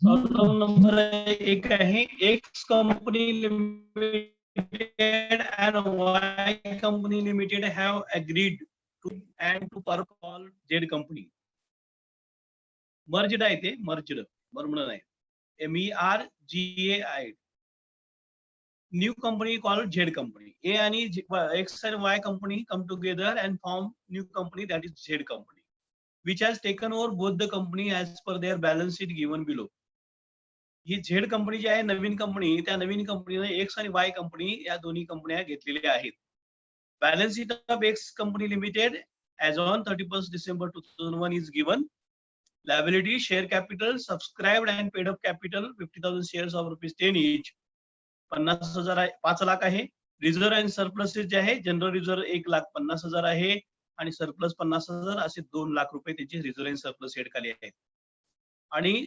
Problem number एक आहे x company limited and Y company limited have agreed to and to call Z company. Merged आहे ते merged बरोबर नाही MERGAI. New company called Z company. A आणि X and Y company come together and form new company that is Z company, which has taken over both the company as per their balance sheet given below. He Z company जी आहे नवीन company, त्या नवीन कंपनीने x आणि Y company या दोन्ही कंपन्या घेतलेल्या आहेत. Balance sheet of X company limited as on 31 December 2001 is given. Liability share capital subscribed and paid up capital 50,000 shares of ₹10 each 5 lakh आहे. रिझर्व्ह अँड सरप्लसेस जे आहे जनरल रिझर्व्ह 1,50,000 आहे आणि सरप्लस 50,000 असे 2 लाख रुपये त्याचे रिझर्व्ह अँड सरप्लस हेड खाली आहेत. आणि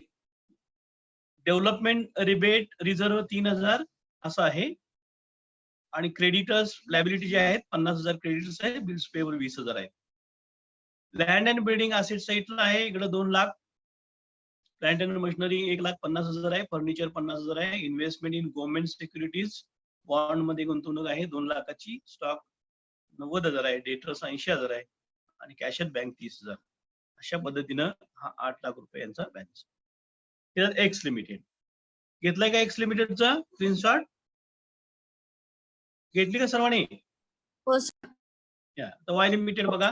डेव्हलपमेंट रिबेट रिझर्व्ह 3,000 असं आहे. आणि क्रेडिटर्स लायबिलिटी जे आहेत 50,000 क्रेडिटर्स आहे. बिल्स पेवर 20,000 आहे. लँड अँड बिल्डिंग असेट साईडला आहे इकडे 2 लाख. प्लांट अँड मशिनरी 1,50,000 आहे. फर्निचर 50,000 आहे. Investment in government securities bond मध्ये गुंतवणूक आहे 2 लाखाची. स्टॉक 90,000 आहे. डेटर्स 80,000 आहे आणि कॅश ॲट बँक 30,000. अशा पद्धतीनं हा 8 लाख रुपये यांचा बॅलन्स. एक्स लिमिटेड घेतलाय का? एक्स लिमिटेडचा स्क्रीनशॉट घेतली का सर्वांनी? तर वाय लिमिटेड बघा,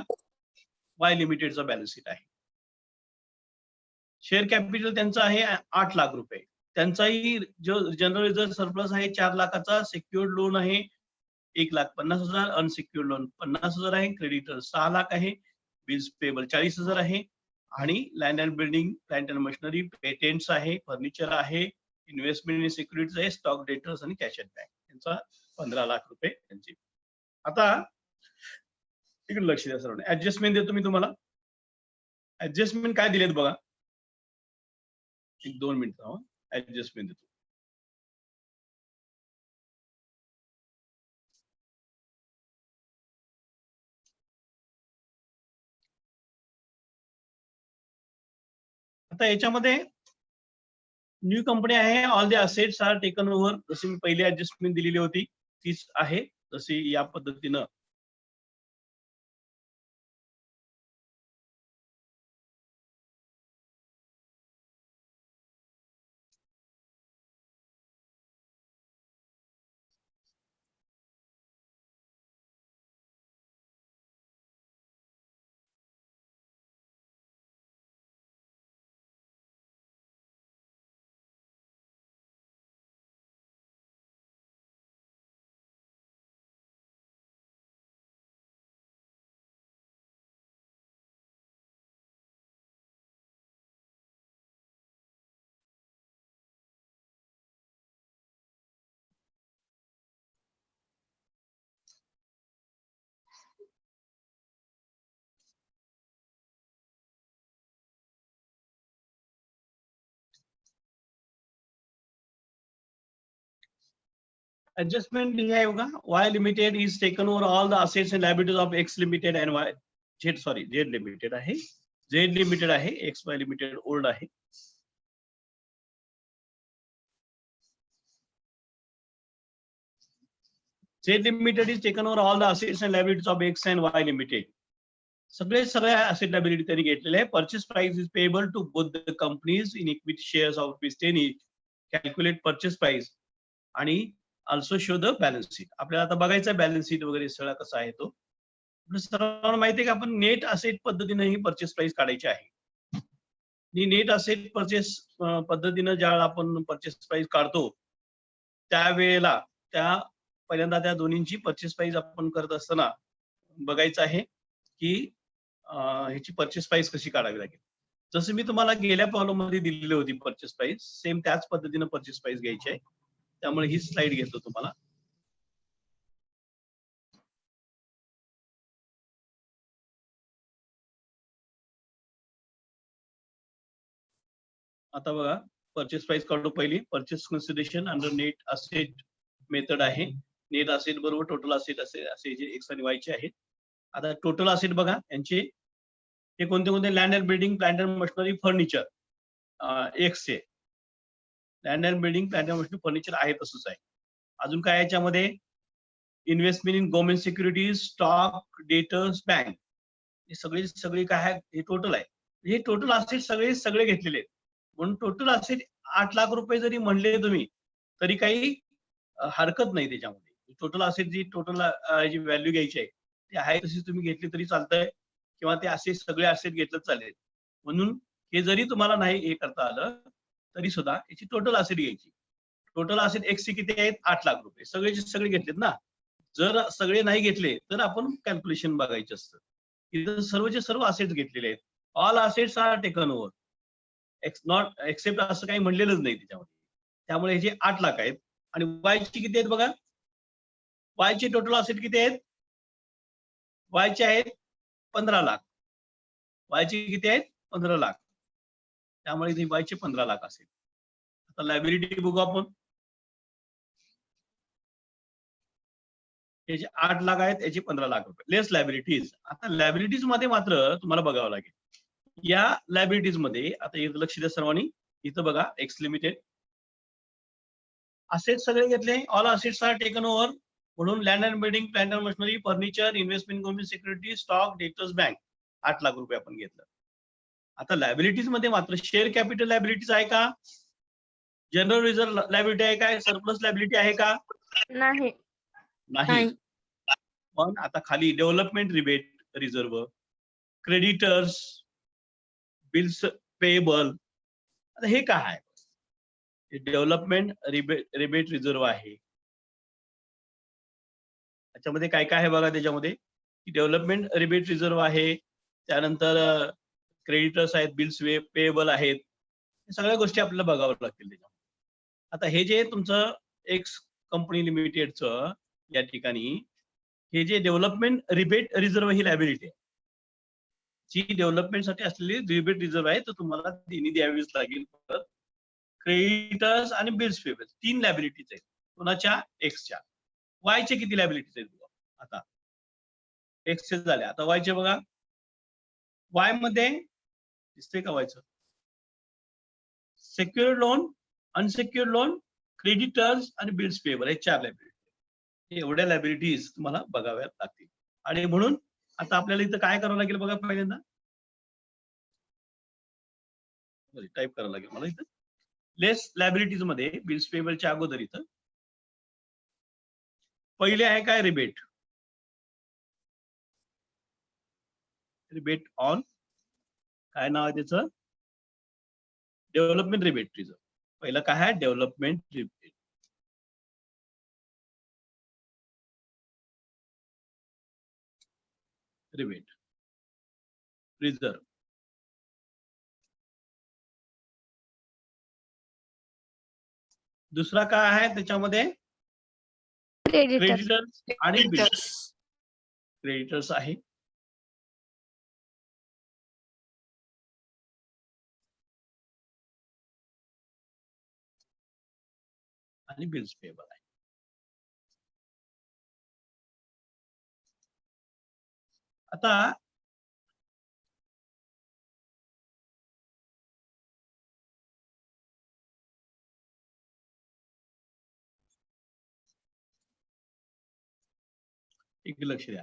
वाय लिमिटेडचा बॅलन्स शीट आहे. शेअर कॅपिटल त्यांचं आहे 8 लाख रुपये. त्यांचाही जो जनरल रिझर्व्ह सरप्लस आहे 4 लाखाचा. सिक्युअर्ड लोन आहे 1,50,000. अनसिक्युअर्ड लोन 50,000 आहे. क्रेडिटर 6 लाख आहे. बिल्स पेबल 40,000 आहे. आणि land and building, plant and machinery, patents आहे, फर्निचर आहे, इन्व्हेस्टमेंट इन सिक्युरिटीज आहे, स्टॉक डेटर्स आणि कॅश ॲट बँक यांचा 15 लाख रुपये त्यांची. आता इकडे लक्ष द्या सर्वांनी. ऍडजस्टमेंट देतो मी तुम्हाला. ऍडजस्टमेंट काय दिलेत बघा. 1-2 मिनिटं ऍडजस्टमेंट देतो. आता याच्यामध्ये न्यू कंपनी आहे. All the assets are taken over. जशी मी पहिली ऍडजस्टमेंट दिलेली होती तीच आहे. जशी या पद्धतीनं adjustment लिहिलं आहे बघा. Y limited is taken over all the assets and liabilities of X limited and Y Z limited आहे. झेड लिमिटेड आहे. एक्स वाय लिमिटेड ओल्ड आहे. Z limited is taken over all the assets and liabilities of X and Y limited. सगळ्या asset liability त्यांनी घेतलेले आहे. Purchase price is payable to both the companies in equity shares of ₹10 each. Calculate purchase price आणि also show the balance sheet. आपल्याला आता बघायचं balance sheet वगैरे सगळा कसा आहे तो. सर्वांना माहिती आहे का आपण नेट असेट पद्धतीने ही पर्चेस प्राइस काढायची आहे. नेट असेट पर्चेस पद्धतीनं ज्यावेळेला आपण पर्चेस प्राइस काढतो त्यावेळेला पहिल्यांदा त्या दोन्हींची पर्चेस प्राइस आपण करत असताना बघायचं आहे की ह्याची पर्चेस प्राइस कशी काढावी लागेल. जसं मी तुम्हाला गेल्या प्रॉब्लेम मध्ये दिलेली होती पर्चेस प्राइस, सेम त्याच पद्धतीनं पर्चेस प्राइस घ्यायची आहे. त्यामुळे ही स्लाइड घेतो तुम्हाला. आता बघा परचेस प्राइस काढतो. पहिली purchase consideration under net asset method आहे. नेट असेट बरोबर टोटल असेट असे जे एक्स आणि वायचे आहेत. आता टोटल असेट बघा यांचे हे कोणते कोणते land and building, plant and machinery, furniture एक्सचे. Land and building, plant and furniture आहे तसंच आहे. अजून काय याच्यामध्ये investment in government securities, stock, debtors, bank, हे सगळे काय आहे, हे टोटल आहे. हे टोटल असेट सगळे घेतलेले आहेत. म्हणून टोटल असेट 8 लाख रुपये जरी म्हणले तुम्ही तरी काही हरकत नाही त्याच्यामध्ये. टोटल असेट जी टोटल जी व्हॅल्यू घ्यायची आहे ती आहे तशी तुम्ही घेतली तरी चालतंय किंवा ते असे सगळे असेट घेतलं चालेल. म्हणून हे जरी तुम्हाला नाही हे करता आलं तरी सुद्धा याची टोटल असेट घ्यायची. टोटल असेट एक्सचे किती आहेत? 8 लाख रुपये. सगळे घेतलेत ना. जर सगळे नाही घेतले तर आपण कॅल्क्युलेशन बघायचं असतं. इथं सर्वचे सर्व असेट्स घेतलेले आहेत. All assets are taken over. Not except असं काही म्हणलेलंच नाही त्याच्यामध्ये. त्यामुळे हे जे 8 लाख आहेत आणि वायची किती आहेत बघा. वायचे टोटल असेट किती आहेत? वायचे आहेत 15 लाख. वायचे किती आहेत? 15 लाख. त्यामुळे इथे वायचे 15 लाख असेल. आता लायबिलिटी बघू आपण. याचे 8 लाख आहेत, याचे 15 लाख रुपये. लेस लायबिलिटीज. आता लायबिलिटीज मध्ये मात्र तुम्हाला बघावं लागेल. या लायबिलिटीज मध्ये आता इथं लक्ष द्या सर्वांनी. इथं बघा एक्स लिमिटेड. असेट सगळे घेतले. All assets are taken over. म्हणून land and building, plant and machinery, furniture, investment government security, stock, debtors, bank 8 lakh रुपये आपण घेतलं. आता लायबिलिटीज मध्ये मात्र शेअर कॅपिटल लायबिलिटीज आहे का? जनरल रिझर्व्ह लायबिलिटी आहे काय? सरप्लस लायबिलिटी आहे का? नाही. नाही. पण आता खाली development rebate reserve, creditors, bills payable. आता हे काय आहे? डेव्हलपमेंट रिबेट रिझर्व्ह आहे. त्याच्यामध्ये काय काय आहे बघा. त्याच्यामध्ये डेव्हलपमेंट रिबेट रिझर्व्ह आहे. त्यानंतर क्रेडिटर्स आहेत, बिल्स पेएबल आहेत. हे सगळ्या गोष्टी आपल्याला बघाव्या लागतील त्याच्यामध्ये. आता हे जे तुमचं एक्स कंपनी लिमिटेडचं या ठिकाणी हे जे डेव्हलपमेंट रिबेट रिझर्व्ह ही लायबिलिटी आहे. जी डेव्हलपमेंटसाठी असलेली रिबेट रिझर्व्ह आहे तर तुम्हाला तिन्ही द्यावीच लागेल. क्रेडिटर्स आणि बिल्स पेएबल 3 लायबिलिटीज आहेत. कोणाच्या? एक्सच्या. वायचे किती लायबिलिटीज आहेत बघा. आता एक्सचे झाले. आता वायचे बघा. वाय मध्ये दिसतंय का वायचं? Secured loan, unsecured loan, creditors आणि बिल्स पेएबल हे 4 लायबिलिटी. एवढ्या लायबिलिटीज तुम्हाला बघाव्या लागतील. आणि म्हणून आता आपल्याला इथं काय करावं लागेल बघा. पहिल्यांदा टाईप करावं लागेल मला इथं. लेस लायबिलिटीज मध्ये बिल्स पेएबलच्या अगोदर इथं पहिले आहे काय? रिबेट. रिबेट ऑन काय नाव आहे त्याचं? Development rebate reserve. पहिलं काय आहे? Development rebate. Rebate reserve. दुसरा काय आहे त्याच्यामध्ये? क्रेडिटर्स आणि बिल्स. क्रेडिटर्स आहे. आणि बिल्स पेएबल आहे. आता एक लक्ष द्या.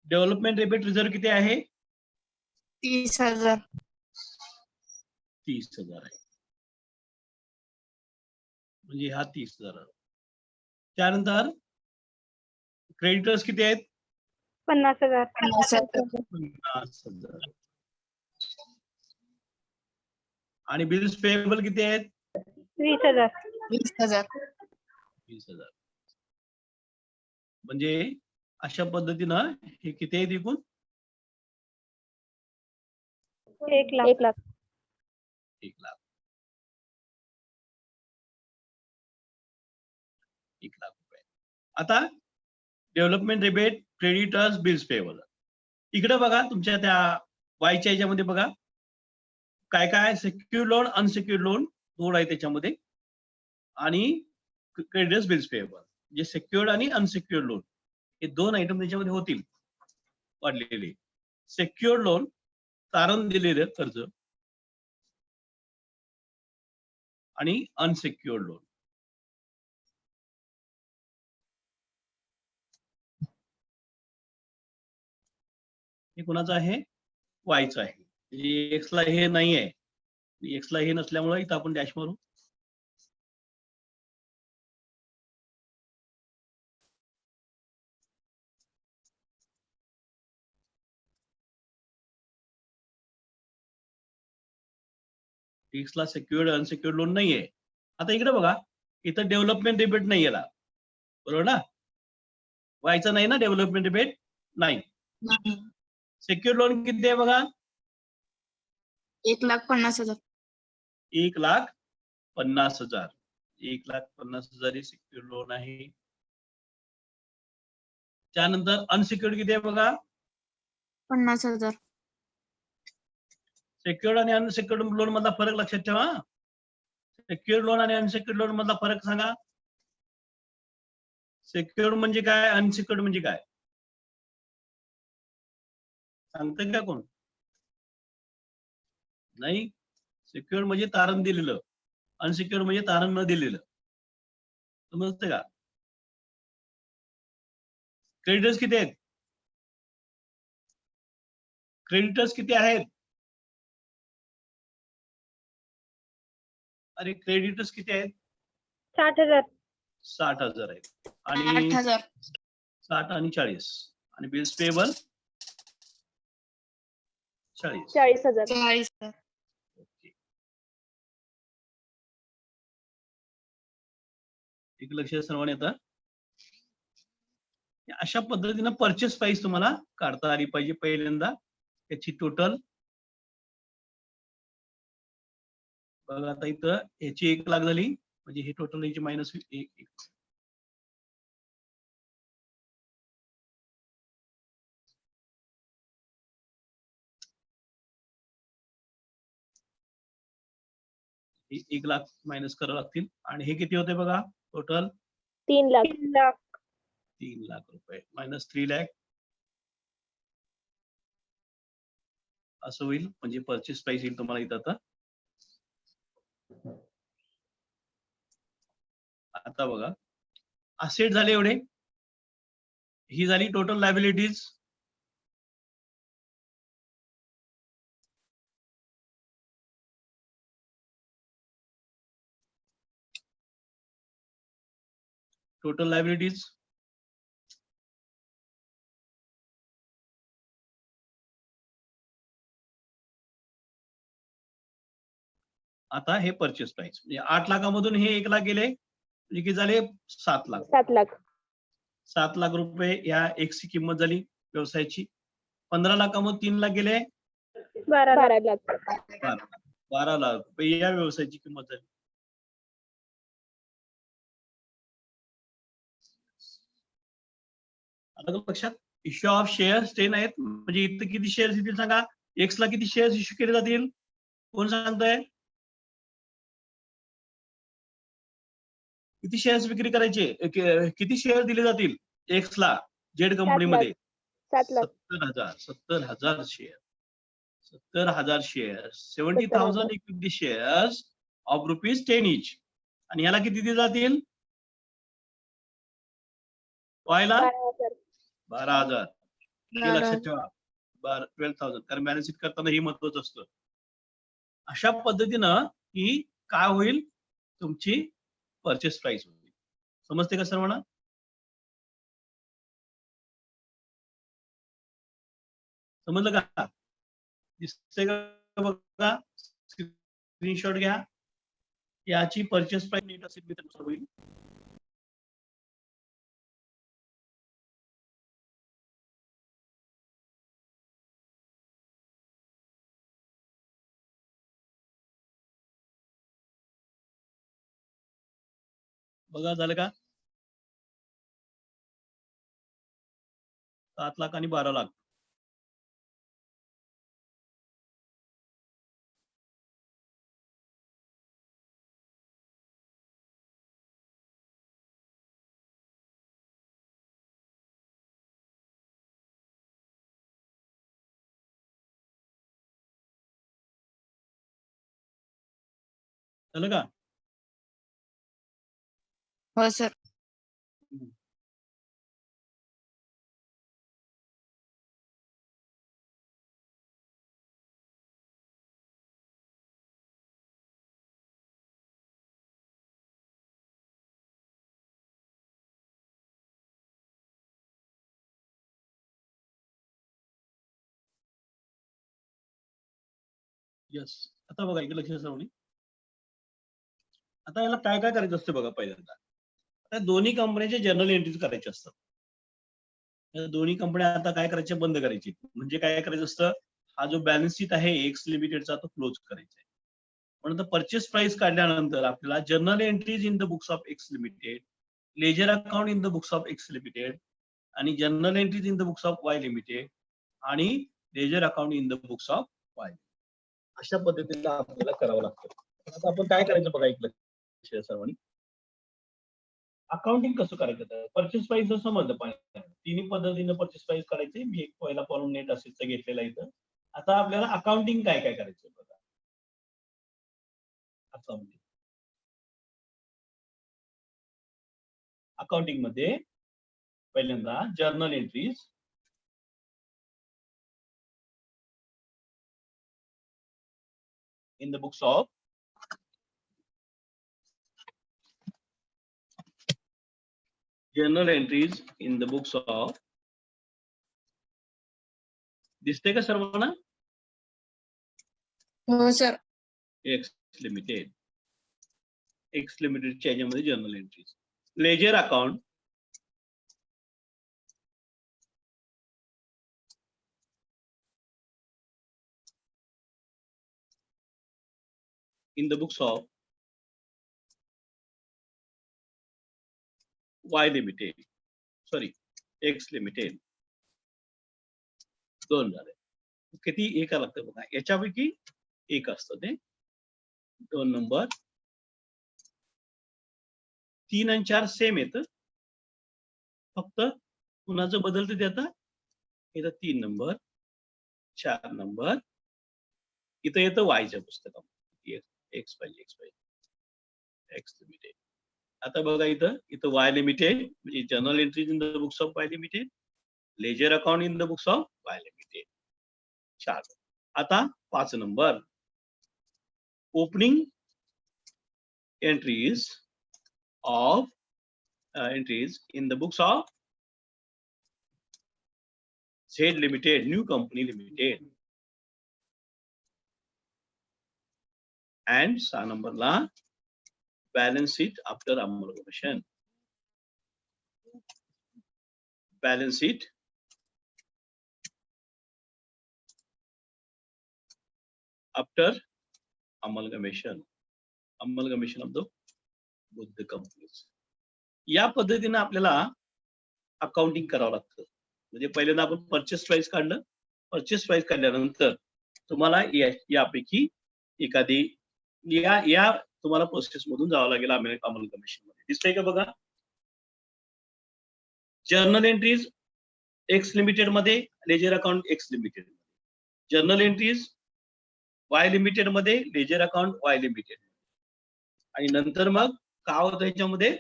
डेव्हलपमेंट रिबेट रिझर्व्ह किती आहे? 30,000. 30,000 आहे. म्हणजे हा 30,000. त्यानंतर क्रेडिटर्स किती आहेत? 50,000. 50,000. आणि बिल्स पेएबल किती आहेत? 20,000. 20,000. म्हणजे अशा पद्धतीनं हे किती आहेत एकूण? 1 लाख. 1 लाख. रुपये. आता development rebate, creditors, bills payable. इकडे बघा तुमच्या त्या वायच्या याच्यामध्ये बघा काय काय? सेक्युअर्ड लोन, अनसेक्युअर्ड लोन 2 आहे त्याच्यामध्ये आणि क्रेडिटर्स, बिल्स पेएबल. जे सेक्युअर्ड आणि अनसेक्युअर्ड लोन हे 2 आयटम त्याच्यामध्ये होतील वाढलेले. सेक्युअर्ड लोन तारण दिलेलं कर्ज आणि अनसिक्युअर्ड लोन. हे कोणाचं आहे? वायचं आहे. म्हणजे एक्सला हे नाही आहे. एक्सला हे नसल्यामुळे इथं आपण डॅश मारू. एक्सला सेक्युअर्ड अनसेक्युअर्ड लोन नाहीये. आता इकडे बघा, इथं डेव्हलपमेंट रिबेट नाही याला, बरोबर ना? व्हायचं नाही ना डेव्हलपमेंट रिबेट? नाही. सेक्युअर्ड लोन किती आहे बघा? 1,50,000. 1,50,000. 1,50,000 हे सेक्युअर्ड लोन आहे. त्यानंतर अनसिक्युअर्ड किती आहे बघा? 50,000. सेक्युअर्ड आणि अनसिक्युअर्ड लोन मधला फरक लक्षात ठेवा. सेक्युअर्ड लोन आणि अनसिक्युअर्ड लोन मधला फरक सांगा. सेक्युअर्ड म्हणजे काय, अनसिक्युअर्ड म्हणजे काय सांगते का कोण? नाही. सिक्युअर्ड म्हणजे तारण दिलेलं, अनसिक्युअर्ड म्हणजे तारण न दिलेलं. समजते का? क्रेडिटर्स किती आहेत? क्रेडिटर्स किती आहेत? अरे क्रेडिटर्स किती आहेत? 60,000. 60,000 आहेत. आणि 8,000. 60 आणि 40 आणि बिल्स पेबल 40. 40,000. 40,000. एक लक्षात सर्वांनी येतं. अशा पद्धतीनं परचेस प्राइस तुम्हाला काढता आली पाहिजे. पहिल्यांदा त्याची टोटल बघा. आता इथं याची 1,00,000 झाली, म्हणजे हे टोटल याची मायनस 1. हे 1,00,000 मायनस करावं लागतील. आणि हे किती होते बघा टोटल? 3,00,000. 3,00,000 रुपये मायनस 3,00,000 असं होईल. म्हणजे परचेस प्राइस येईल तुम्हाला इथं आता. आता बघा, असेट झाले एवढे, ही झाली टोटल लायबिलिटीज. Total liabilities. आता हे परचेस प्राइस म्हणजे 8 लाखामधून हे 1,00,000 गेले, म्हणजे किती झाले? 7 लाख. 7,00,000. 7 लाख रुपये या एक्सची किंमत झाली व्यवसायाची. 15 लाखामधून 3,00,000 गेले, 12,00,000. 12 लाख रुपये या व्यवसायाची किंमत झाली. आता लक्षात, इश्यू ऑफ शेअर्स 10 आहेत. म्हणजे इथं किती शेअर्स येतील सांगा? एक्सला किती शेअर्स इश्यू केले जातील? कोण सांगतंय? किती शेअर्स विक्री करायचे, किती शेअर दिले जातील एक्सला जेड कंपनीमध्ये? 7,00,000. 70,000 share. 70,000 share. 70,000 equity shares of ₹10 each. आणि याला किती दिले जातील? व्हायला 12,000. हे लक्षात ठेवा. 12,000. कारण बॅलन्स शीट करताना हे महत्वाचं असतं. अशा पद्धतीनं ही काय होईल? तुमची परचेस प्राइस होईल. समजते का सर्वांना? समजलं का? दिसतंय का बघा? स्क्रीनशॉट घ्या. याची परचेस प्राइस नीट असेल तर होईल. बघा झालं का? 7 लाख आणि 12 लाख. झालं का? हो सर. यस. आता बघा इकडे लक्ष द्या. आता याला काय काय करायचं असतं बघा पहिल्यांदा. आता दोन्ही कंपन्यांचे जर्नल एंट्रीज करायचे असतात. या दोन्ही कंपन्या आता काय करायच्या, बंद करायची. म्हणजे काय करायचं असतं, हा जो बॅलन्स शीट आहे एक्स लिमिटेडचा तो क्लोज करायचा आहे. म्हणून परचेस प्राइस काढल्यानंतर आपल्याला journal entries in the books of X limited, ledger account in the books of X limited आणि journal entries in the books of Y limited आणि ledger account in the books of Y, अशा पद्धतीने आपल्याला करावं लागतं. आता आपण काय करायचं बघा ऐकलं सर्वांनी. अकाउंटिंग कसं करायचं, परचेस प्राइस जर समजलं पाहिजे, तिन्ही पद्धतीने परचेस प्राइस करायचे. मी एक पहिला कॉलम नेट असेच घेतलेला इथं. आता आपल्याला अकाउंटिंग काय काय करायचं बघा. अकाउंटिंग मध्ये पहिल्यांदा journal entries in the books of journal entries in the books of, दिसते का सर्वांना? हो सर. X limited. एक्स लिमिटेडच्या याच्यामध्ये journal entries. Ledger account in the books of Y Limited, sorry, X Limited. दोन झाले. किती एक लागतं बघा, याच्यापैकी एक असतं ते. 2 नंबर, 3 आणि 4 सेम येतं, फक्त कुणाचं बदलतं ते. आता इथं 3 नंबर, 4 नंबर, इथं येतं वायच्या पुस्तकामध्ये एक्स पाहिजे, एक्स लिमिटेड. आता बघा इथं वाय लिमिटेड म्हणजे journal entries in the books of Y limited, ledger account in the books of Y limited. 4. आता 5 number, opening entries of entries in the books of Z limited, new company limited. and 6 नंबरला balance sheet after amalgamation. Balance sheet after amalgamation of the both the companies. या पद्धतीने आपल्याला accounting करावं लागतं. म्हणजे पहिल्यांदा आपण परचेस प्राइस काढलं. परचेस प्राइस काढल्यानंतर तुम्हाला यापैकी एखादी या तुम्हाला प्रोसेस मधून जावं लागेल अमलकमिशन मध्ये. दिसतंय का बघा. जर्नल एंट्रीज एक्स लिमिटेड मध्ये, लेजर अकाउंट एक्स लिमिटेड मध्ये, जर्नल एंट्रीज वाय लिमिटेड मध्ये, लेजर अकाउंट वाय लिमिटेड, आणि नंतर मग काय होतं याच्यामध्ये,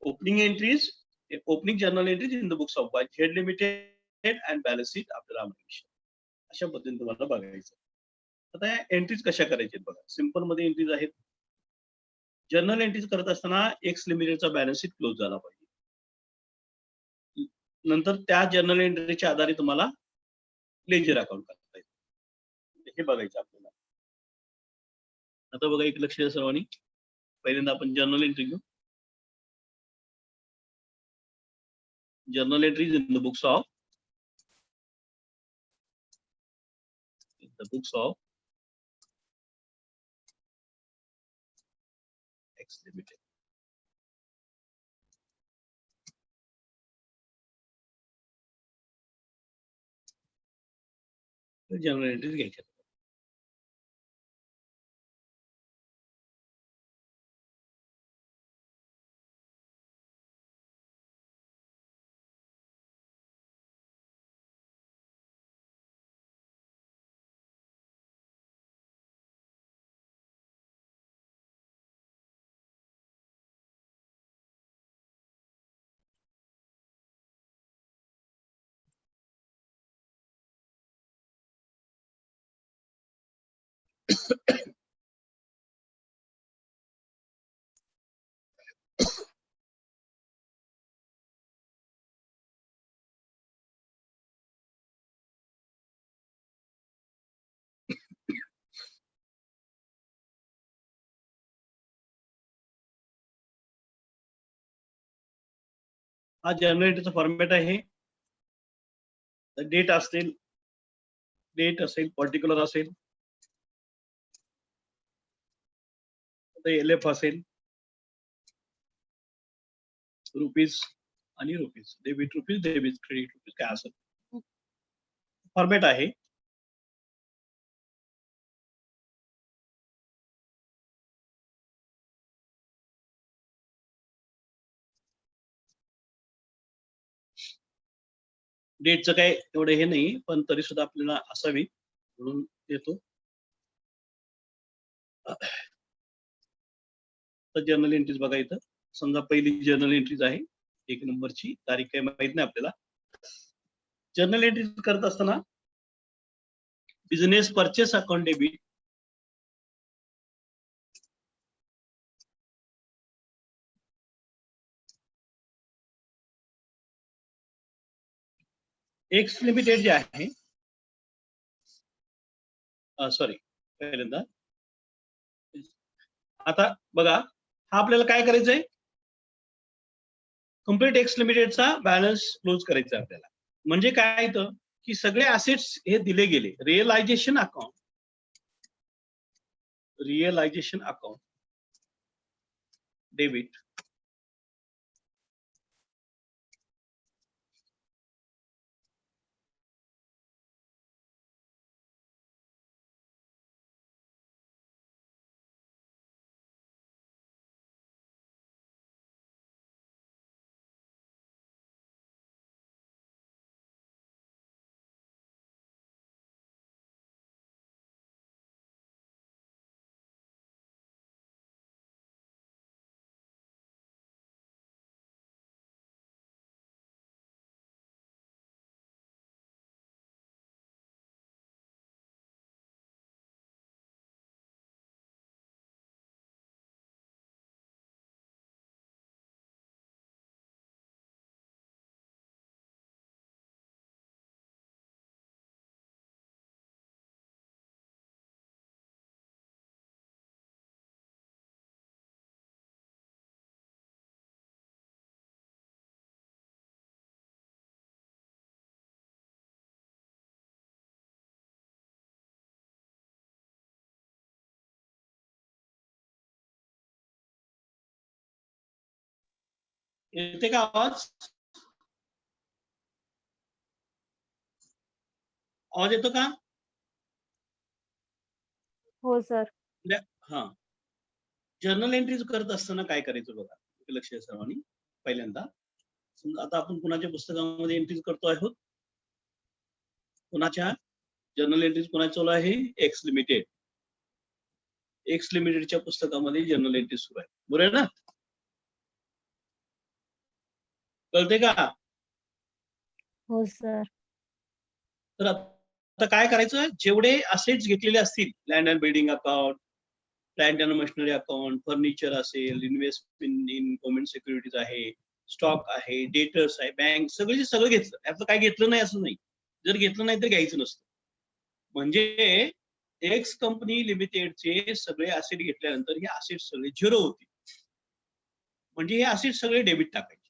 opening entries, opening journal entries in the books of Y Z limited and balance sheet after amalgamation. अशा पद्धतीने तुम्हाला बघायचं. आता या एंट्रीज कशा करायच्या बघा. सिंपल मध्ये एंट्रीज आहेत. जर्नल एंट्रीज करत असताना एक्स लिमिटेडचा बॅलन्स शीट क्लोज झाला पाहिजे. नंतर त्या जर्नल एंट्रीच्या आधारे तुम्हाला लेजर अकाउंट करता येईल. हे बघायचं आपल्याला. आता बघा एक लक्ष द्या सर्वांनी. पहिल्यांदा आपण जर्नल एंट्री घेऊ. Journal entries in the books of X limited. Journal entries घ्यायच्या. हा जर्नल एंट्रीचा फॉर्मॅट आहे. डेट असेल, पर्टिक्युलर असेल, LF असेल, रुपीज आणि rupees, debit rupees, debit credit rupees काय असेल फॉर्मॅट आहे. डेटचं काय एवढं हे नाही, पण तरी सुद्धा आपल्याला असावी म्हणून देतो. तर जर्नल एंट्रीज बघा इथं. समजा पहिली जर्नल एंट्रीज आहे, 1 नंबरची तारीख काही माहित नाही आपल्याला. जर्नल एंट्रीज करत असताना business purchase account debit, x limited जे आहे, सॉरी पहिल्यांदा आता बघा, हा आपल्याला काय करायचंय, कम्प्लीट एक्स लिमिटेडचा बॅलन्स क्लोज करायचा आहे आपल्याला. म्हणजे काय इथं की सगळे असेट्स हे दिले गेले. रिअलायझेशन अकाउंट, डेबिट, येते का आवाज? आवाज येतो का? हो सर. हा, जर्नल एंट्रीज करत असताना काय करायचं बघा, लक्ष द्या सर्वांनी. पहिल्यांदा समजा आता आपण कुणाच्या पुस्तकामध्ये एंट्रीज करतो आहोत, कुणाच्या जर्नल एंट्रीज कुणाच्या चालू आहे, एक्स लिमिटेड. एक्स लिमिटेडच्या पुस्तकामध्ये जर्नल एंट्रीज सुरू आहे, बरोबर आहे ना? कळते का? हो सर. तर आता काय करायचं, जेवढे असेट्स घेतलेले असतील, land and building account, plant and machinery account, furniture असेल, इन्व्हेस्टमेंट इन गव्हर्नमेंट सिक्युरिटीज आहे, स्टॉक आहे, डेटर्स आहे, बँक, सगळं घेतलं. यातलं काय घेतलं नाही असं नाही. जर घेतलं नाही तर घ्यायचं नसतं. म्हणजे एक्स कंपनी लिमिटेडचे सगळे असेट घेतल्यानंतर हे असेट सगळे झिरो होतील. म्हणजे हे असेट सगळे डेबिट टाकायचे.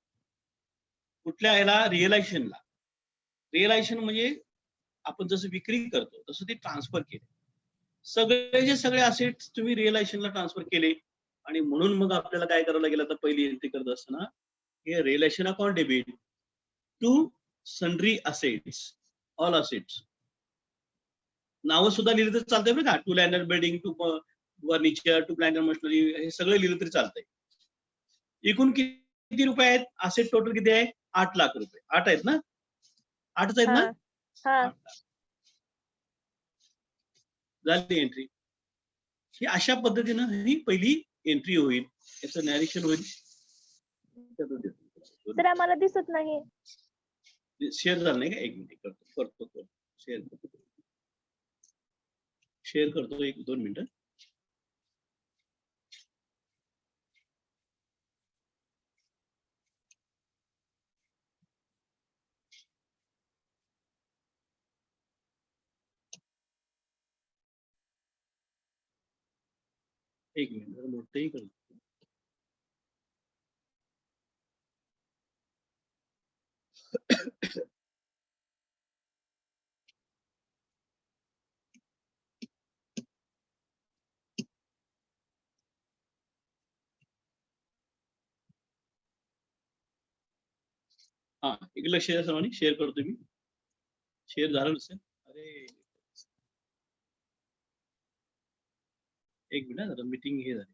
कुठल्या याला, रिअलायझेशनला. रिअलायझेशन म्हणजे आपण जसं विक्री करतो तसं ते ट्रान्सफर केले. सगळे असेट्स तुम्ही रिअलायझेशनला ट्रान्सफर केले, आणि म्हणून मग आपल्याला काय करावं लागेल, आता पहिली एंट्री करत असताना हे realisation account debit to sundry assets, all assets. नावं सुद्धा लिहिलं तर चालतंय बरं का, to land and building, to furniture, to plant and machinery, हे सगळं लिहिलं तरी चालतंय. एकूण किती रुपये आहेत, असेट टोटल किती आहे, 8 लाख रुपये. 8 आहेत ना? 8च आहेत ना? हा. झाली एंट्री. ही अशा पद्धतीनं ही पहिली एंट्री होईल, याचं नॅरेशन होईल. सर आम्हाला दिसत नाही. शेअर झालं नाही का? 1 मिनिट करतो शेअर. शेअर करतो 1-2 मिनिटं. एक मिनिट जरा मोठंही करतो. हा, एक लक्ष द्या सर्वांनी. शेअर करतो मी. शेअर झालं नसेल. अरे एक मिनिट जरा मीटिंग हे झाली.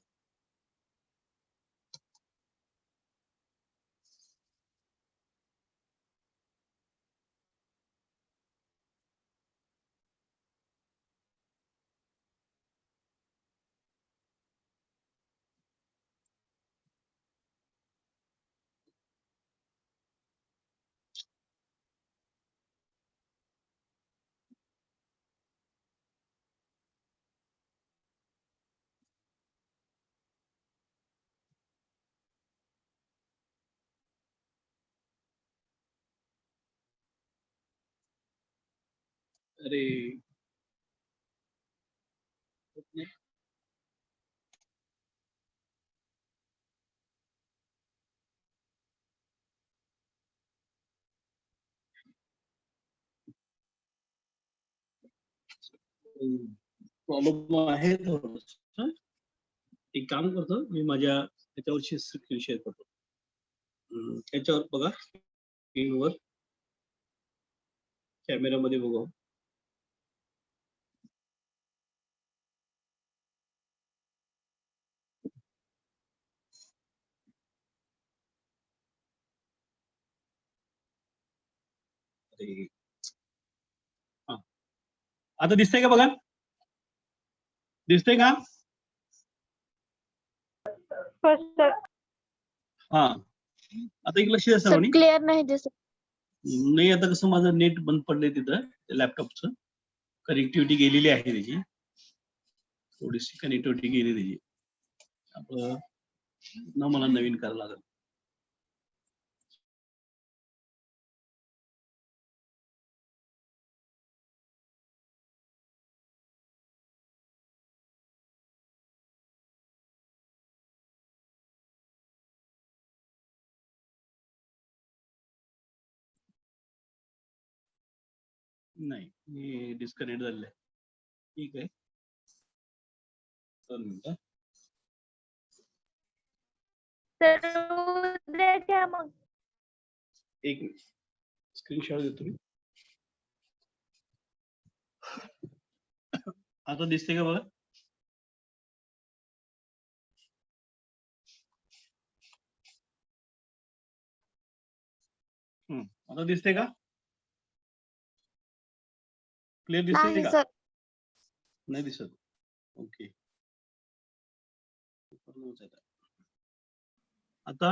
अरे होत नाही. प्रॉब्लेम आहे थोडंसं. एक काम करतो मी माझ्या त्याच्यावरची स्क्रीन शेअर करतो. त्याच्यावर बघा स्क्रीनवर कॅमेरामध्ये बघा. अरे हा, आता दिसतंय का बघा? दिसतंय का? स्पष्ट हा, आता एक लक्ष द्या सर सर्वांनी. क्लिअर नाही दिसत. नाही, आता कसं माझं नेट बंद पडलंय तिथं लॅपटॉपचं. कनेक्टिव्हिटी गेलेली आहे त्याची. थोडीशी कनेक्टिव्हिटी गेली त्याची. आपलं न मला नवीन करावं लागेल. नाही, हे डिस्कनेक्ट झालेलं आहे. ठीक आहे. 2 मिनिटं. तर उद्या घ्या मग. एक मिनिट स्क्रीनशॉट देतो मी. आता दिसते का बघा? आता दिसते का? क्लिअर दिसते नाही का? सर. नाही दिसत. ओके. आता